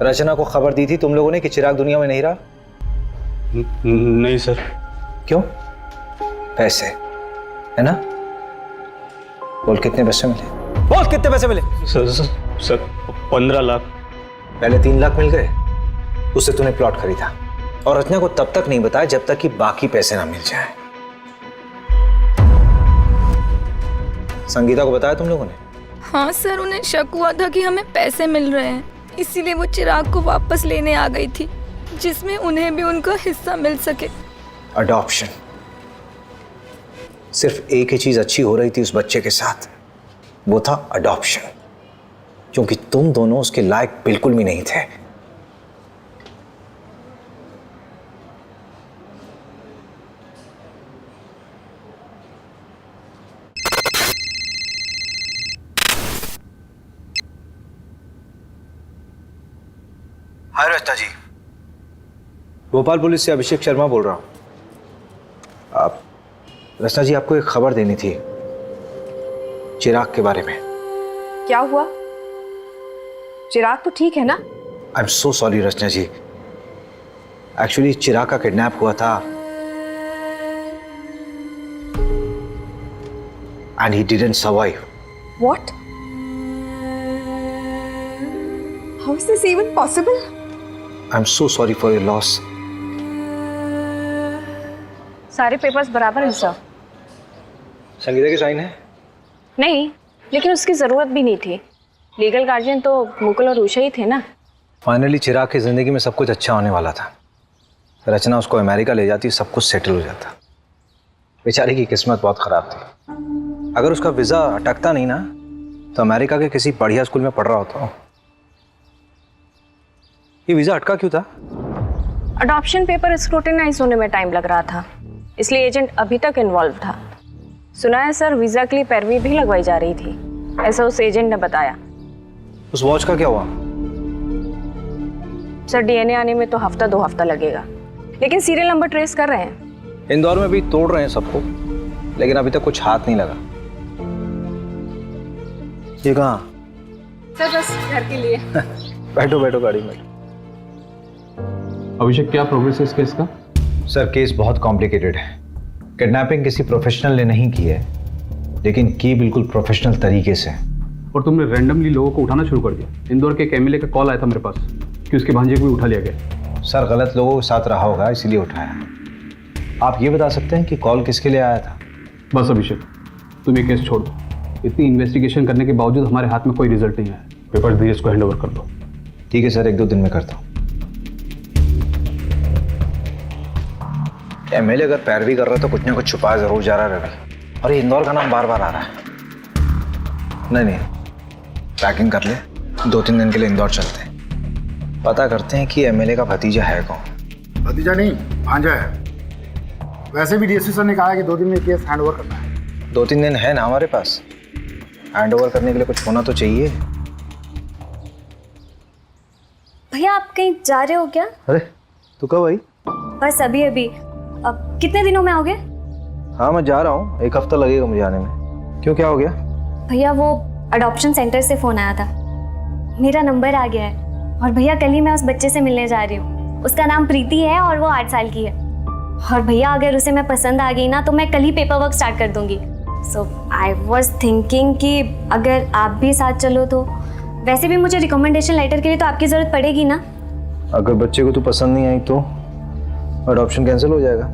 रचना को खबर दी थी तुम लोगों ने कि चिराग दुनिया में नहीं रहा? नहीं सर। क्यों? पैसे है ना? बोल कितने पैसे मिले? बोल कितने पैसे मिले? सर 15 लाख। पहले 3 लाख मिल गए, उससे तूने प्लॉट खरीदा और रचना को तब तक नहीं बताया जब तक कि बाकी पैसे ना मिल जाए। संगीता को बताया तुम लोगों ने? हाँ सर, उन्हें शक हुआ था कि हमें पैसे मिल रहे हैं, इसीलिए वो चिराग को वापस लेने आ गई थी, जिसमें उन्हें भी उनका हिस्सा मिल सके। अडॉप्शन। सिर्फ एक ही चीज अच्छी हो रही थी उस बच्चे के साथ, वो था अडॉप्शन, क्योंकि तुम दोनों उसके लायक बिल्कुल भी नहीं थे। हाय रचना जी, भोपाल पुलिस से अभिषेक शर्मा बोल रहा हूं। आप रचना जी, आपको एक खबर देनी थी चिराग के बारे में। क्या हुआ? चिराग तो ठीक है ना? I am so sorry Rachna ji, actually Chirag का किडनैप हुआ था and he didn't survive. What? How is this even possible? I am so sorry for your loss. सारे पेपर्स बराबर हैं सर। संगीता के साइन है? नहीं, लेकिन उसकी ज़रूरत भी नहीं थी। लीगल गार्जियन तो मुकुल और उषा ही थे ना। फाइनली चिराग की जिंदगी में सब कुछ अच्छा होने वाला था। रचना उसको अमेरिका ले जाती, सब कुछ सेटल हो जाता। बेचारी की किस्मत बहुत खराब थी। अगर उसका वीज़ा अटकता नहीं ना, तो अमेरिका के किसी बढ़िया स्कूल में पढ़ रहा होता। ये वीज़ा अटका क्यों था? अडॉप्शन पेपर स्क्रूटिनाइज होने में टाइम लग रहा था, इसलिए एजेंट अभी तक इन्वॉल्व था। सुना है सर, वीज़ा के लिए पैरवी भी लगवाई जा रही थी, ऐसा उस एजेंट ने बताया। उस वॉच का क्या हुआ? सर, डीएनए आने में तो हफ्ता 2 हफ्ता लगेगा, लेकिन सीरियल नंबर ट्रेस कर रहे हैं। इंदौर में भी तोड़ रहे हैं सबको, लेकिन अभी तक कुछ हाथ नहीं लगा। ये कहाँ? सर बस घर के लिए। बैठो बैठो गाड़ी में। अभिषेक, क्या प्रोग्रेस है इस केस का? सर, केस बहुत कॉम्प्लिकेटेड है। किडनैपिंग किसी प्रोफेशनल ने नहीं की है, लेकिन की बिल्कुल प्रोफेशनल तरीके से। और तुमने रैंडमली लोगों को उठाना शुरू कर दिया। इंदौर के एक एमएलए का कॉल आया था मेरे पास कि उसके भांजे को भी उठा लिया गया। सर, गलत लोगों के साथ रहा होगा, इसीलिए उठाया। आप ये बता सकते हैं कि कॉल किसके लिए आया था? बस अभिषेक, तुम ये केस छोड़ दो। इतनी इन्वेस्टिगेशन करने के बावजूद हमारे हाथ में कोई रिजल्ट नहीं आया। पेपर धीरज को हैंड ओवर कर दो। ठीक है सर, 1-2 दिन में करता हूँ। एमएलए अगर पैरवी कर रहा है तो कुछ ना कुछ छुपा जरूर जा रहा है रवि। और ये इंदौर का नाम बार बार आ रहा है। नहीं, पैकिंग कर ले, 2-3 दिन के लिए इंदौर चलते हैं। पता करते हैं कि एमएलए का भतीजा है कौन। भतीजा नहीं, भांजा है। वैसे भी डीएसपी सर ने कहा है कि 2 दिन में केस हैंड ओवर करना है। 2-3 दिन है ना हमारे पास, हैंड ओवर करने के लिए कुछ होना तो चाहिए। भैया, आप कहीं जा रहे हो क्या? अरे तू कब आई? बस अभी अभी। अब कितने दिनों में आओगे? हाँ, मैं जा रहा हूँ, 1 हफ्ता लगेगा मुझे आने में। क्यों, क्या हो गया? भैया, वो अडॉप्शन सेंटर से फ़ोन आया था, मेरा नंबर आ गया है। और भैया, कल ही मैं उस बच्चे से मिलने जा रही हूँ। उसका नाम प्रीति है और वो 8 साल की है। और भैया, अगर उसे मैं पसंद आ गई ना, तो मैं कल ही पेपर वर्क स्टार्ट कर दूंगी। सो आई वॉज थिंकिंग कि अगर आप भी साथ चलो तो। वैसे भी मुझे रिकमेंडेशन लेटर के लिए तो आपकी ज़रूरत पड़ेगी ना। अगर बच्चे को तू पसंद नहीं आई तो अडॉप्शन कैंसिल हो जाएगा।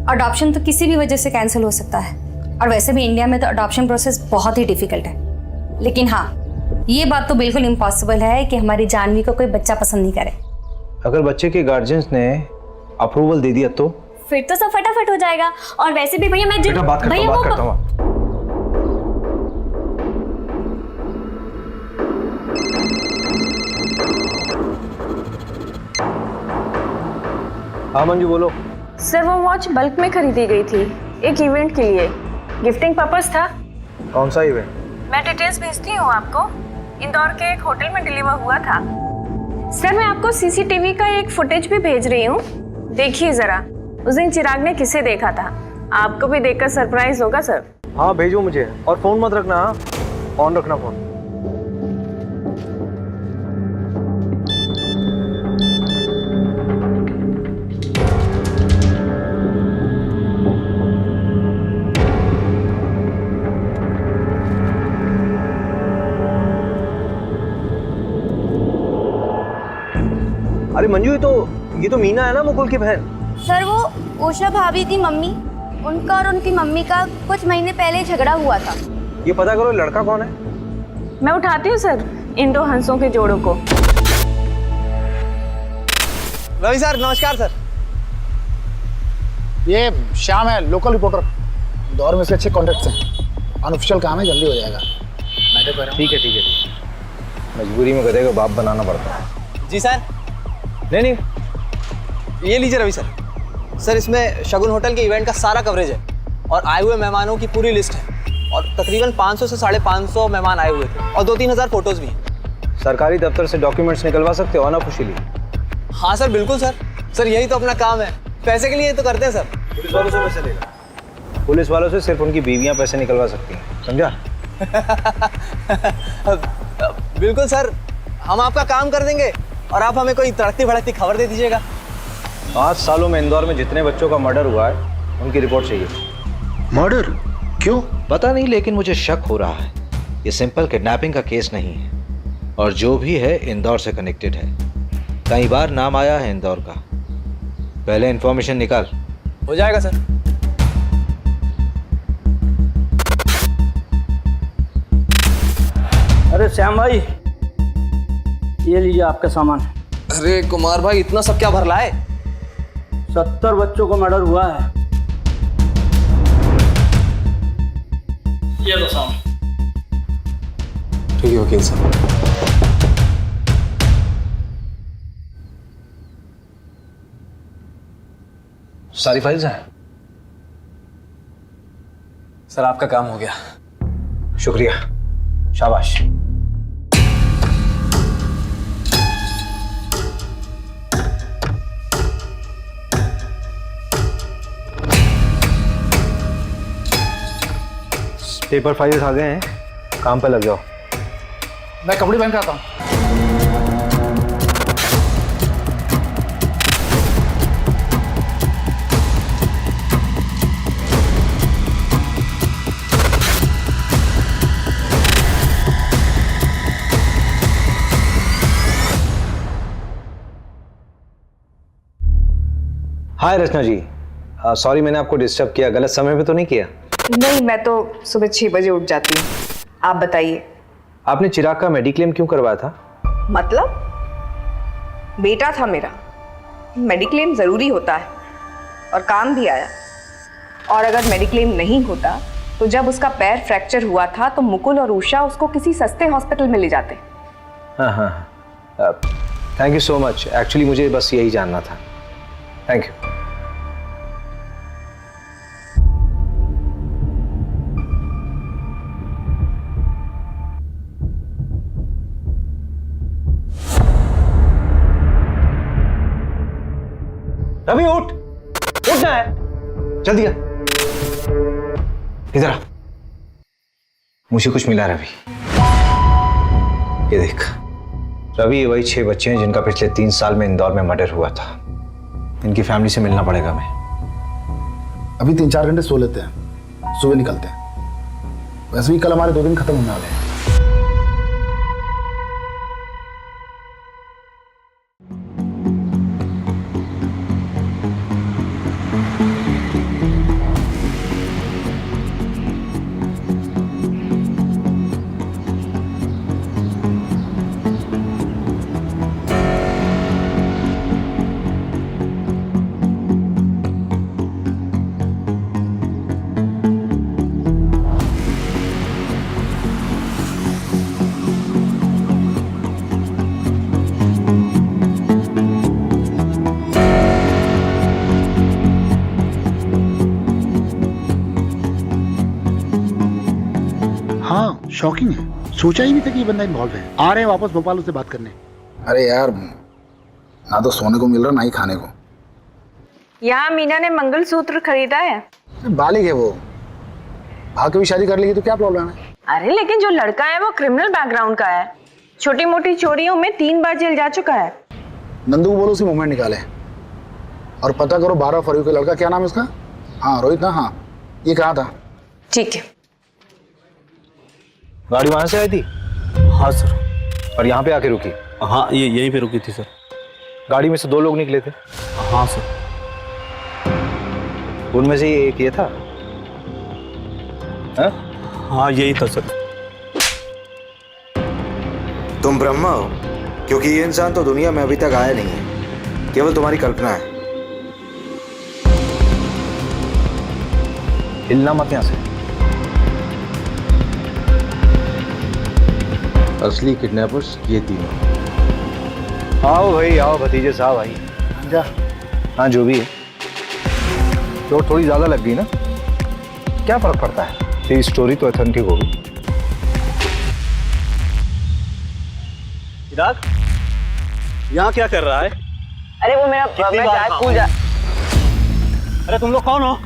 अडॉप्शन तो किसी भी वजह से कैंसिल हो सकता है, और वैसे भी इंडिया में तो अडॉप्शन प्रोसेस बहुत ही डिफिकल्ट है। लेकिन हाँ, ये बात तो बिल्कुल इम्पॉसिबल है कि हमारी जानवी को कोई बच्चा पसंद नहीं करे। अगर बच्चे के गार्जियंस ने अप्रूवल दे दिया तो? फिर तो सब फटाफट हो जाएगा। और वैसे भी भैया, मैं बेटा बात करता हूँ। हाँ मंजू, बोलो। सर, वो वॉच बल्क में खरीदी गई थी, एक इवेंट के लिए, गिफ्टिंग पर्पस था। कौन सा इवेंट? मैं डिटेल्स भेजती हूँ आपको। इंदौर के एक होटल में डिलीवर हुआ था। सर, मैं आपको सीसीटीवी का एक फुटेज भी भेज रही हूँ, देखिए जरा। उस दिन चिराग ने किसे देखा था, आपको भी देखकर सरप्राइज होगा सर। हाँ भेजो मुझे, और फोन मत रखना। हाँ, ऑन रखना फोन। अरे मंजू, ये तो मीना है ना, मुकुल की बहन। सर, वो उषा भाभी की मम्मी, उनका और उनकी मम्मी का कुछ महीने पहले झगड़ा हुआ था। ये पता करो लड़का कौन है। मैं उठाती हूँ सर इन दो हंसों के जोड़ों को। रवि सर नमस्कार सर। ये श्याम है, लोकल रिपोर्टर। दौर में इसके अच्छे कॉन्टेक्ट्स हैं। अनऑफिशियल काम है, जल्दी हो जाएगा। ठीक है ठीक है, मजबूरी में गधे को बाप बनाना पड़ता है। जी सर। नहीं, ये लीजिए रवि सर। सर इसमें शगुन होटल के इवेंट का सारा कवरेज है और आए हुए मेहमानों की पूरी लिस्ट है और तकरीबन 500 से 550 मेहमान आए हुए थे और 2-3 हज़ार फोटोज भी हैं। सरकारी दफ्तर से डॉक्यूमेंट्स निकलवा सकते हो अनऑफिशियली? हाँ सर बिल्कुल सर। सर यही तो अपना काम है, पैसे के लिए तो करते हैं सर। पुलिस वालों से पैसे लेगा? पुलिस वालों से सिर्फ उनकी बीवियां पैसे निकलवा सकती हैं, समझा? बिल्कुल सर, हम आपका काम कर देंगे और आप हमें कोई तड़कती भड़कती खबर दे दीजिएगा। 5 सालों में इंदौर में जितने बच्चों का मर्डर हुआ है उनकी रिपोर्ट चाहिए। मर्डर? क्यों? पता नहीं, लेकिन मुझे शक हो रहा है ये सिंपल किडनैपिंग का केस नहीं है और जो भी है इंदौर से कनेक्टेड है। कई बार नाम आया है इंदौर का। पहले इंफॉर्मेशन निकाल। हो जाएगा सर। अरे श्याम भाई, ये लीजिए आपका सामान। अरे कुमार भाई, इतना सब क्या भर लाए? 70 बच्चों का मर्डर हुआ है। ये लो सामान। ठीक है वकील साहब। सारी फाइल्स हैं? सर आपका काम हो गया। शुक्रिया, शाबाश। पेपर फाइल्स आ गए हैं, काम पे लग जाओ। मैं कपड़े पहन के आता हूँ। हाय रचना जी, सॉरी मैंने आपको डिस्टर्ब किया, गलत समय पे तो नहीं किया? नहीं, मैं तो सुबह 6 बजे उठ जाती हूँ। आप बताइए। आपने चिराग का मेडिक्लेम क्यों करवाया था? मतलब बेटा था मेरा, मेडिक्लेम ज़रूरी होता है और काम भी आया। और अगर मेडिक्लेम नहीं होता तो जब उसका पैर फ्रैक्चर हुआ था तो मुकुल और उषा उसको किसी सस्ते हॉस्पिटल में ले जाते। हाँ, thank you so much. Actually मुझे बस यही जानना था। Thank you. रवि उठ, उठना है, जल्दी आ, इधर आ। मुझे कुछ मिला रवि, ये देख। रवि, ये वही 6 बच्चे हैं जिनका पिछले 3 साल में इंदौर में मर्डर हुआ था। इनकी फैमिली से मिलना पड़ेगा हमें। अभी 3-4 घंटे सो लेते हैं, सुबह निकलते हैं। वैसे भी कल हमारे 2 दिन खत्म होने वाले हैं। शॉकिंग है, सोचा ही नहीं था कि ये बंदा इन्वॉल्व है। आ रहे हैं वापस भोपाल उससे बात करने। अरे यार, ना तो सोने को मिल रहा ना ही खाने को। यहाँ मीना ने मंगलसूत्र खरीदा है। बालिग है वो, भाग के भी शादी कर लेगी तो क्या प्रॉब्लम है? अरे लेकिन जो लड़का है वो क्रिमिनल बैकग्राउंड का है, छोटी मोटी चोरियों में 3 बार जेल जा चुका है। नंदू को बोलो उसी मूवमेंट निकाले और पता करो 12 फरवरी का लड़का, क्या नाम है उसका? हाँ रोहित ना? हाँ, ये कहा था। ठीक है। गाड़ी वहां से आई थी? हाँ सर। और यहाँ पे आके रुकी? हाँ, ये यहीं पे रुकी थी सर। गाड़ी में से 2 लोग निकले थे? हाँ सर। उनमें से एक ये था? हाँ? हाँ यही था सर। तुम ब्रह्मा हो, क्योंकि ये इंसान तो दुनिया में अभी तक आया नहीं है, केवल तुम्हारी कल्पना है। हिलना मत यहाँ से। असली किडनैपर्स ये तीनों। आओ भाई आओ, भतीजे साहब आई जा। हाँ जो भी है, चोट थोड़ी ज्यादा लग गई ना, क्या फर्क पड़ता है, तेरी स्टोरी तो ऑथेंटिक होगी। चिराग यहाँ क्या कर रहा है? अरे वो मेरा स्कूल जा। अरे तुम लोग कौन हो?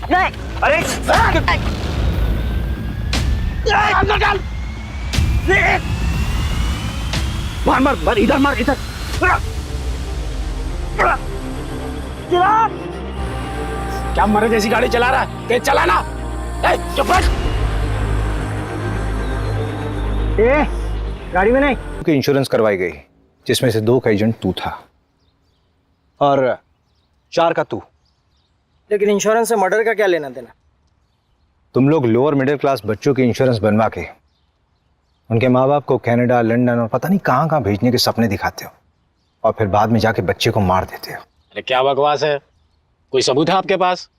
नहीं अरे मार मार मार, इधर मार, इधर। क्या मरे जैसी गाड़ी चला रहा है? तेज चलाना। चुप रह। गाड़ी में नहीं की इंश्योरेंस करवाई गई, जिसमें से 2 का एजेंट तू था और 4 का तू। लेकिन इंश्योरेंस से मर्डर का क्या लेना देना? तुम लोग लोअर मिडिल क्लास बच्चों की इंश्योरेंस बनवा के उनके माँ बाप को कनाडा, लंदन और पता नहीं कहाँ कहाँ भेजने के सपने दिखाते हो, और फिर बाद में जाके बच्चे को मार देते हो। अरे क्या बकवास है, कोई सबूत है आपके पास?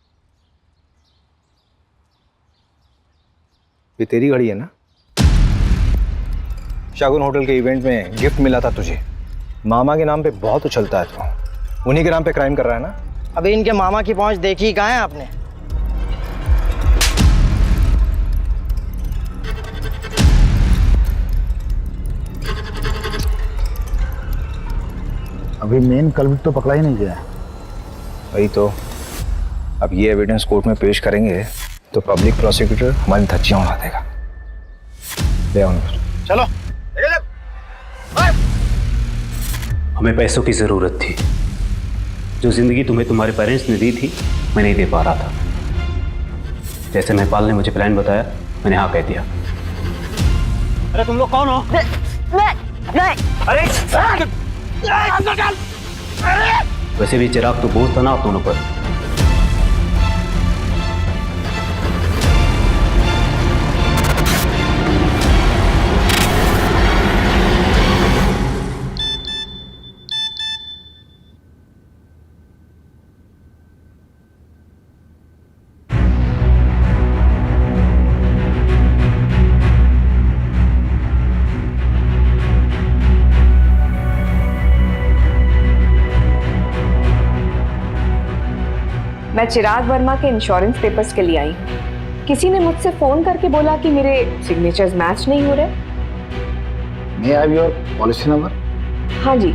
ये तेरी घड़ी है ना? शागुन होटल के इवेंट में गिफ्ट मिला था तुझे, मामा के नाम पे बहुत उछलता है तू, उन्हीं के नाम पे क्राइम कर रहा है ना? अभी इनके मामा की पहुंच देखी कहाँ है आपने? अभी मेन कल्प्रिट तो पकड़ा ही नहीं गया है। वही तो, अब ये एविडेंस कोर्ट में पेश करेंगे तो पब्लिक प्रोसिक्यूटर हमारी धज्जियां उड़ा देगा। ले आओ चलो। हमें पैसों की ज़रूरत थी, जो ज़िंदगी तुम्हें तुम्हारे पेरेंट्स ने दी थी मैं नहीं दे पा रहा था। जैसे महिपाल ने मुझे प्लान बताया, मैंने हाँ कह दिया। अरे तुम लोग कौन हो? अरे वैसे भी चिराग तो बोझ था ना आप दोनों पर। मैं चिराग वर्मा के इंश्योरेंस पेपर्स के लिए आई। किसी ने मुझसे फोन करके बोला कि मेरे सिग्नेचर्स मैच नहीं हो रहे। May I have your policy number? हाँ जी।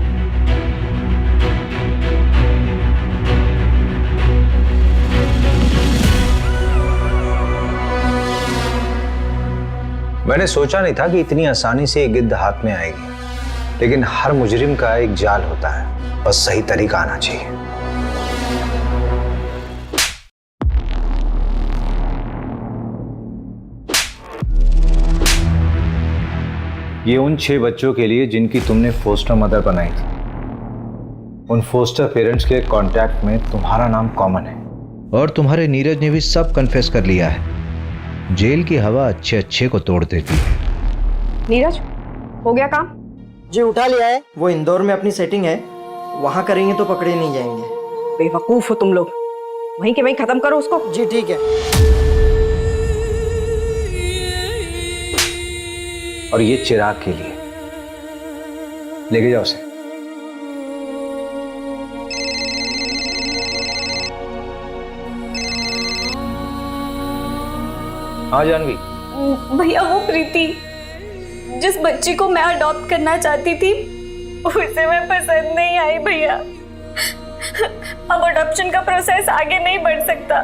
मैंने सोचा नहीं था कि इतनी आसानी से एक गिद्ध हाथ में आएगी, लेकिन हर मुजरिम का एक जाल होता है, बस सही तरीका आना चाहिए। ये उन 6 बच्चों के लिए जिनकी तुमने फोस्टर मदर बनाई थी। उन फोस्टर पेरेंट्स के कांटेक्ट में तुम्हारा नाम कॉमन है। और तुम्हारे नीरज ने भी सब कन्फेस कर लिया है। जेल की हवा अच्छे अच्छे को तोड़ देती है। नीरज, हो गया काम? जी उठा लिया है, वो इंदौर में अपनी सेटिंग है, वहां करेंगे तो पकड़े नहीं जाएंगे। बेवकूफ हो तुम लोग, वहीं के वहीं खत्म करो उसको। जी ठीक है। और ये चिराग के लिए, लेके जाओ उसे। हाँ जानवी। भैया वो प्रीति, जिस बच्ची को मैं अडॉप्ट करना चाहती थी, उसे मैं पसंद नहीं आई भैया। अब अडॉप्शन का प्रोसेस आगे नहीं बढ़ सकता।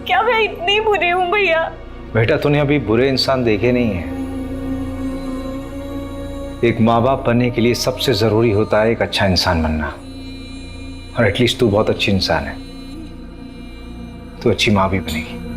क्या मैं इतनी बुरी हूँ भैया? बेटा तूने अभी बुरे इंसान देखे नहीं है। एक माँ बाप बनने के लिए सबसे जरूरी होता है एक अच्छा इंसान बनना, और एटलीस्ट तू बहुत अच्छी इंसान है, तू अच्छी माँ भी बनेगी।